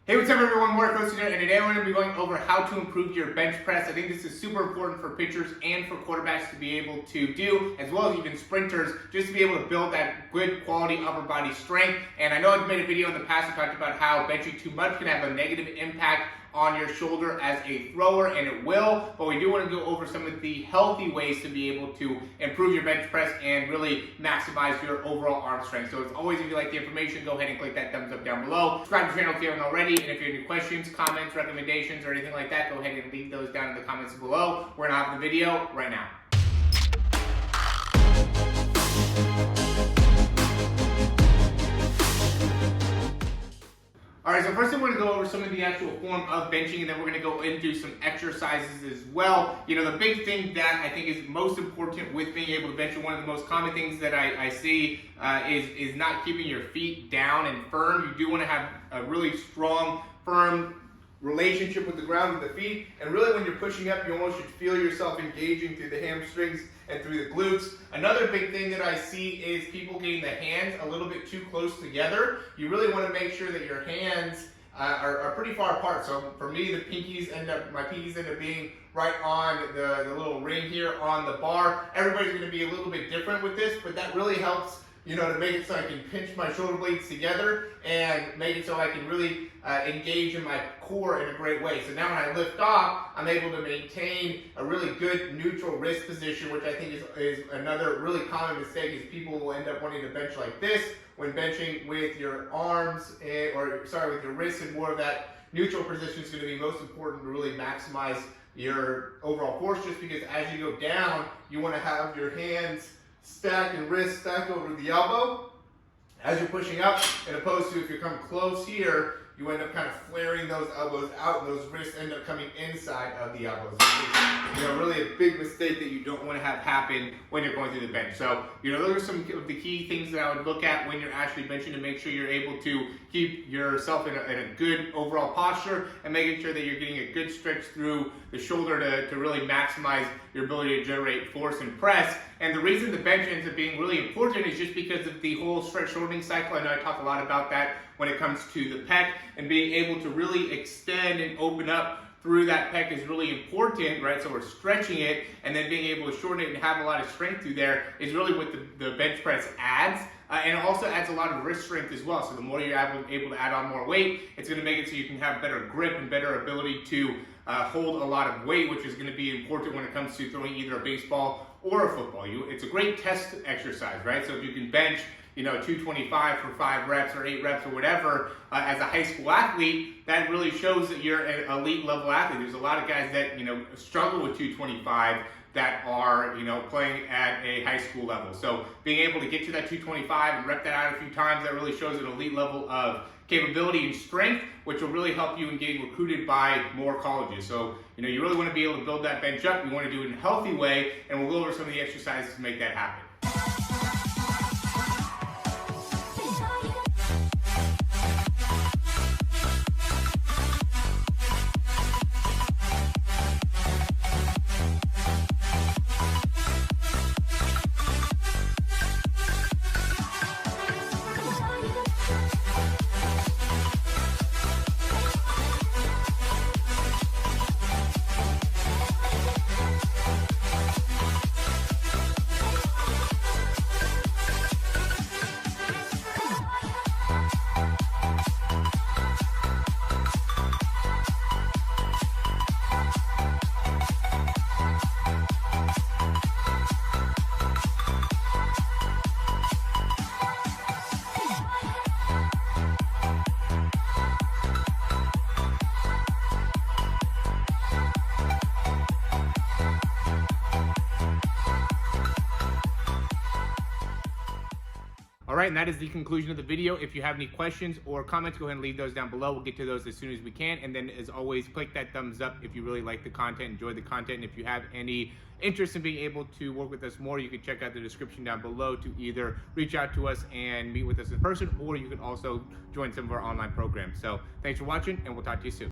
Hey, what's up everyone, Morey Croson here, and today we're going to be going over how to improve your bench press. I think this is super important for pitchers and for quarterbacks to be able to do, as well as even sprinters, just to be able to build that good quality upper body strength. And I know I've made a video in the past that talked about how benching too much can have a negative impact on your shoulder as a thrower, and it will, but we do want to go over some of the healthy ways to be able to improve your bench press and really maximize your overall arm strength. So as always, if you like the information, go ahead and click that thumbs up down below. Subscribe to the channel if you haven't already, and if you have any questions, comments, recommendations, or anything like that, go ahead and leave those down in the comments below. We're gonna hop in the video right now. Alright, so first I'm going to go over some of the actual form of benching, and then we're going to go into some exercises as well. You know, the big thing that I think is most important with being able to bench, one of the most common things that I see is not keeping your feet down and firm. You do want to have a really strong, firm relationship with the ground with the feet, and really when you're pushing up, you almost should feel yourself engaging through the hamstrings and through the glutes. Another big thing that I see is people getting the hands a little bit too close together. You really want to make sure that your hands are pretty far apart. So for me, my pinkies end up being right on the little ring here on the bar. Everybody's going to be a little bit different with this, but that really helps, you know, to make it so I can pinch my shoulder blades together and make it so I can really engage in my core in a great way. So now when I lift off, I'm able to maintain a really good neutral wrist position, which I think is another really common mistake, is people will end up wanting to bench like this when benching with your arms, with your wrists, and more of that neutral position is going to be most important to really maximize your overall force, just because as you go down, you want to have your hands stacked and wrists stacked over the elbow as you're pushing up, as opposed to if you come close here, you end up kind of flaring those elbows out, and those wrists end up coming inside of the elbows. You know, really a big mistake that you don't want to have happen when you're going through the bench. So, you know, those are some of the key things that I would look at when you're actually benching to make sure you're able to keep yourself in a good overall posture, and making sure that you're getting a good stretch through the shoulder to really maximize your ability to generate force and press. And the reason the bench ends up being really important is just because of the whole stretch shortening cycle. I know I talk a lot about that when it comes to the pec, and being able to really extend and open up through that pec is really important, right? So we're stretching it, and then being able to shorten it and have a lot of strength through there is really what the bench press adds. And it also adds a lot of wrist strength as well. So the more you're able to add on more weight, it's going to make it so you can have better grip and better ability to hold a lot of weight, which is going to be important when it comes to throwing either a baseball or a football. It's a great test exercise, right? So if you can bench, you know, 225 for 5 reps or 8 reps or whatever, as a high school athlete, that really shows that you're an elite level athlete. There's a lot of guys that, you know, struggle with 225 that are, you know, playing at a high school level. So being able to get to that 225 and rep that out a few times, that really shows an elite level of capability and strength, which will really help you in getting recruited by more colleges. So, you know, you really want to be able to build that bench up. You want to do it in a healthy way, and we'll go over some of the exercises to make that happen. All right, and that is the conclusion of the video. If you have any questions or comments, go ahead and leave those down below. We'll get to those as soon as we can. And then, as always, click that thumbs up if you really like the content, enjoy the content. And if you have any interest in being able to work with us more, you can check out the description down below to either reach out to us and meet with us in person, or you can also join some of our online programs. So thanks for watching, and we'll talk to you soon.